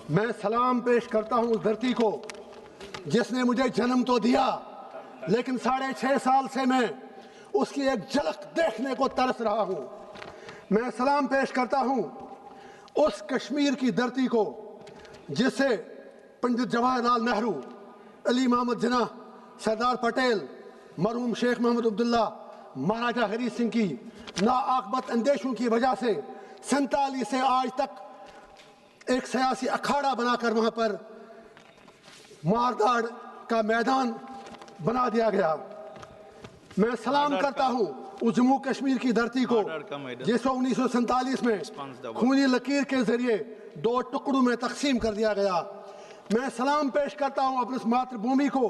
मैं सलाम पेश करता हूं उस धरती को जिसने मुझे जन्म तो दिया, लेकिन 6.5 साल से मैं उसकी एक झलक देखने को तरस रहा हूं। मैं सलाम पेश करता हूं उस कश्मीर की धरती को जिसे पंडित जवाहरलाल नेहरू, अली मोहम्मद जिन्ना, सरदार पटेल, मरहूम शेख मोहम्मद अब्दुल्ला, महाराजा हरी सिंह की नाआकबत अंदेशों की वजह से 47 से आज तक एक सियासी अखाड़ा बनाकर वहां पर मारदाड़ का मैदान बना दिया गया। मैं सलाम करता हूं उस जम्मू कश्मीर की धरती को जिसको 1947 में खूनी लकीर के जरिए 2 टुकड़ों में तकसीम कर दिया गया। मैं सलाम पेश करता हूं अपनी मातृभूमि को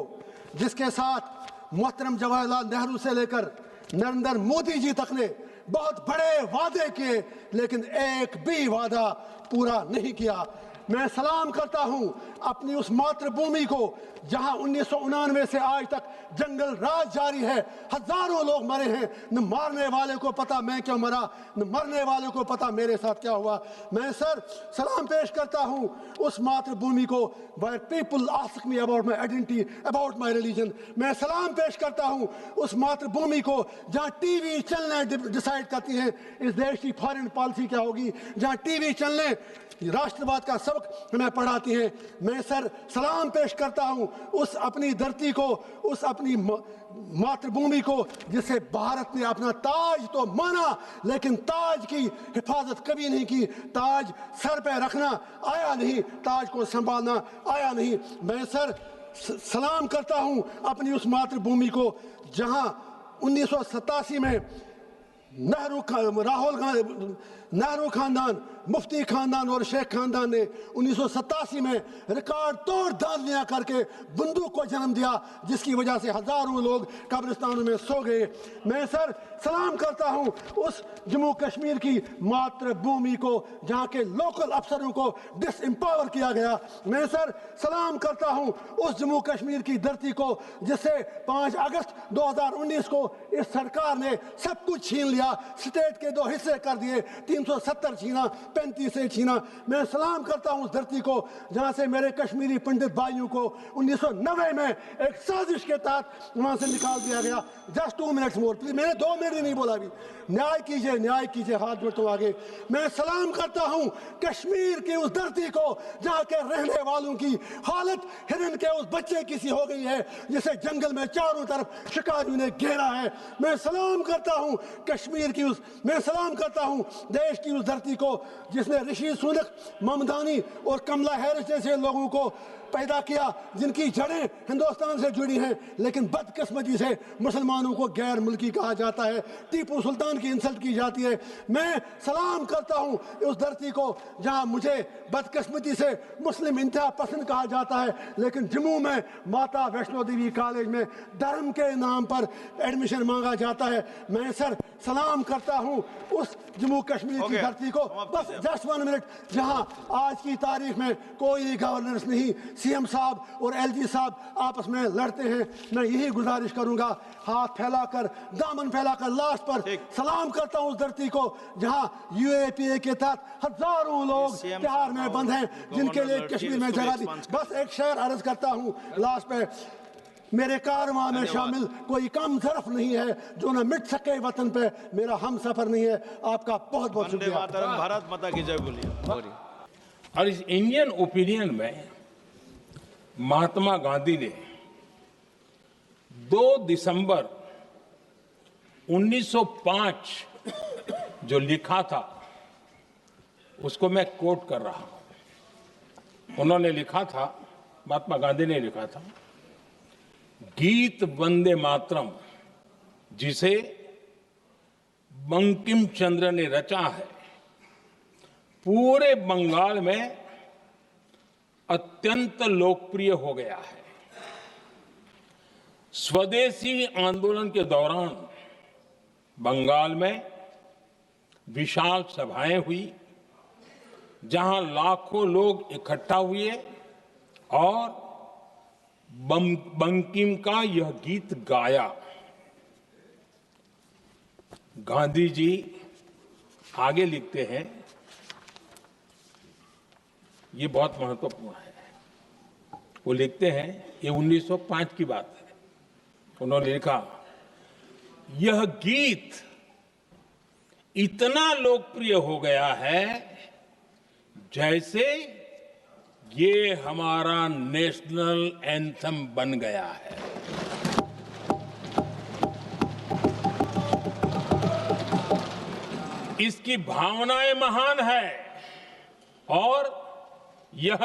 जिसके साथ मोहतरम जवाहरलाल नेहरू से लेकर नरेंद्र मोदी जी तक ने बहुत बड़े वादे किए, लेकिन एक भी वादा पूरा नहीं किया। मैं सलाम करता हूं अपनी उस मातृभूमि को जहां 1999 से आज तक जंगल राज जारी है। हजारों लोग मरे हैं, न मारने वाले को पता मैं क्यों मरा, न मरने वाले को पता मेरे साथ क्या हुआ। मैं सलाम पेश करता हूं उस मातृभूमि को where people ask me about my identity, about my religion। मैं सलाम पेश करता हूं उस मातृभूमि को जहां टीवी चैनलें डिसाइड करती हैं इस देश की फॉरेन पॉलिसी क्या होगी, जहां टीवी चैनलें राष्ट्रवाद का सबक हमें पढ़ाती हैं। मैं सलाम पेश करता हूं उस अपनी धरती को, उस अपनी मातृभूमि को जिसे भारत ने अपना ताज तो माना, लेकिन ताज की हिफाजत कभी नहीं की। ताज सर पे रखना आया नहीं, ताज को संभालना आया नहीं। मैं सलाम करता हूं अपनी उस मातृभूमि को जहां 1987 में नेहरू खानदान, मुफ्ती खानदान और शेख खानदान ने 1987 में रिकॉर्ड तोड़ दानियां करके बंदूक को जन्म दिया, जिसकी वजह से हजारों लोग कब्रिस्तानों में सो गए। मैं सलाम करता हूं उस जम्मू कश्मीर की मातृभूमि को जहां के लोकल अफसरों को डिसएम्पावर किया गया। मैं सलाम करता हूं उस जम्मू कश्मीर की धरती को जिससे 5 अगस्त 2019 को इस सरकार ने सब कुछ छीन लिया, स्टेट के 2 हिस्से कर दिए, 370 छीना, 35 से छीना। मैं सलाम करता हूं उस धरती को जहां से मेरे कश्मीरी पंडित भाइयों को 1990 में एक साजिश के तहत वहां से निकाल दिया गया। जस्ट 2 मिनट्स मोर प्लीज, मैंने 2 मिनट नहीं बोला अभी। न्याय कीजिए, न्याय कीजिए, हाथ जोड़ता हूं आगे। मैं सलाम करता हूं कश्मीर की उस धरती को जहां के रहने वालों की हालत हिरन के उस बच्चे की सी हो गई है जिसे जंगल में चारों तरफ शिकारियों ने घेरा है। मैं सलाम करता हूं कश्मीर की मैं सलाम करता हूं देश की उस धरती को जिसने ऋषि सुनक, ममदानी और कमला हैरिस जैसे लोगों को पैदा किया जिनकी जड़ें हिंदुस्तान से जुड़ी हैं, लेकिन बदकिस्मती से मुसलमानों को गैर मुल्की कहा जाता है, टीपू सुल्तान की इंसल्ट की जाती है। मैं सलाम करता हूं उस धरती को जहां मुझे बदकिस्मती से मुस्लिम इंतहा पसंद कहा जाता है, लेकिन जम्मू में माता वैष्णो देवी कॉलेज में धर्म के नाम पर एडमिशन मांगा जाता है। मैं सलाम करता हूं उस जम्मू कश्मीर की धरती को, बस जस्ट 1 मिनट, जहां आज की तारीख में कोई गवर्नेंस नहीं, सीएम साहब और एलजी साहब आपस में लड़ते हैं। मैं यही गुजारिश करूंगा, हाथ फैलाकर, दामन फैलाकर लास्ट पर सलाम करता हूं उस धरती को जहां यूएपीए के तहत हजारों लोग तिहाड़ में बंद हैं जिनके लिए कश्मीर में जगह दी। बस एक शेर अर्ज करता हूं लास्ट पे, मेरे कारवां में शामिल कोई कम ज़रफ नहीं है जो न मिट सके वतन पे मेरा हम सफर नहीं है। आपका बहुत बहुत शुक्रिया। भारत माता की जय बोलिए। और इस इंडियन ओपिनियन में महात्मा गांधी ने 2 दिसंबर 1905 जो लिखा था उसको मैं कोट कर रहा हूं। उन्होंने लिखा था, महात्मा गांधी ने लिखा था, गीत वंदे मातरम जिसे बंकिम चंद्र ने रचा है पूरे बंगाल में अत्यंत लोकप्रिय हो गया है। स्वदेशी आंदोलन के दौरान बंगाल में विशाल सभाएं हुई जहां लाखों लोग इकट्ठा हुए और बंकिम का यह गीत गाया। गांधी जी आगे लिखते हैं, ये बहुत महत्वपूर्ण है। वो लिखते हैं, ये 1905 की बात है, उन्होंने लिखा, यह गीत इतना लोकप्रिय हो गया है जैसे ये हमारा नेशनल एंथम बन गया है। इसकी भावनाएं महान है और यह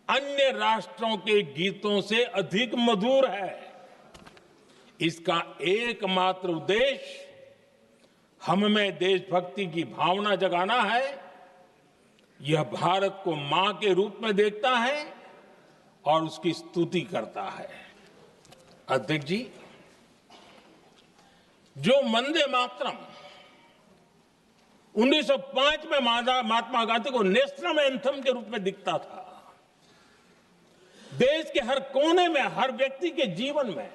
अन्य राष्ट्रों के गीतों से अधिक मधुर है। इसका एकमात्र उद्देश्य हम में देशभक्ति की भावना जगाना है। यह भारत को मां के रूप में देखता है और उसकी स्तुति करता है। अध्यक्ष जी, जो वंदे मातरम 1905 में महात्मा गांधी को नेशनल एंथम के रूप में दिखता था, देश के हर कोने में, हर व्यक्ति के जीवन में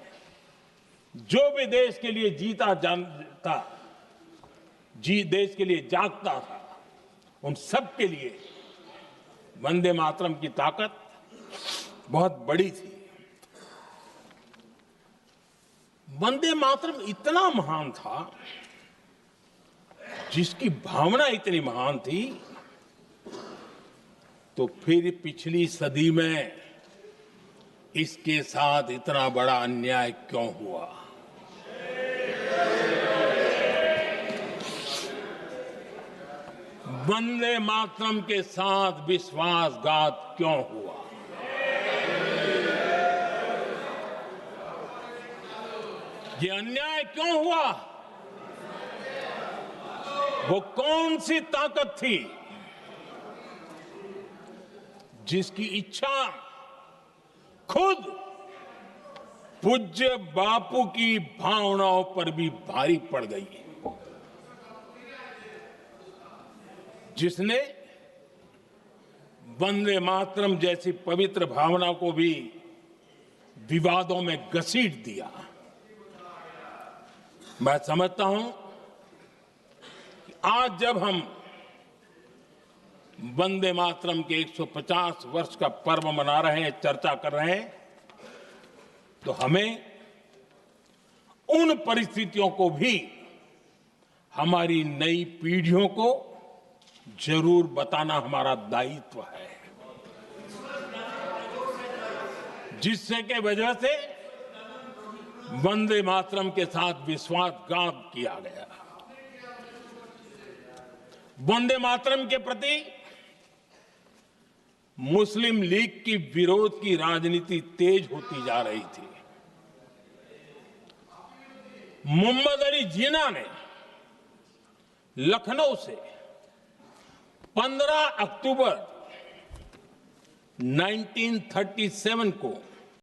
जो भी देश के लिए जीता जानता, देश के लिए जागता था, उन सब के लिए वंदे मातरम की ताकत बहुत बड़ी थी। वंदे मातरम इतना महान था, जिसकी भावना इतनी महान थी, तो फिर पिछली सदी में इसके साथ इतना बड़ा अन्याय क्यों हुआ? वंदे मातरम के साथ विश्वासघात क्यों हुआ? ये अन्याय क्यों हुआ? वो कौन सी ताकत थी जिसकी इच्छा खुद पूज्य बापू की भावनाओं पर भी भारी पड़ गई, जिसने वंदे मातरम जैसी पवित्र भावना को भी विवादों में घसीट दिया? मैं समझता हूं कि आज जब हम वंदे मातरम के 150 वर्ष का पर्व मना रहे हैं, चर्चा कर रहे हैं, तो हमें उन परिस्थितियों को भी हमारी नई पीढ़ियों को जरूर बताना हमारा दायित्व है, जिससे के वजह से वंदे मातरम के साथ विश्वासघात किया गया। वंदे मातरम के प्रति मुस्लिम लीग की विरोध की राजनीति तेज होती जा रही थी। मोहम्मद अली जिन्ना ने लखनऊ से 15 अक्टूबर 1937 को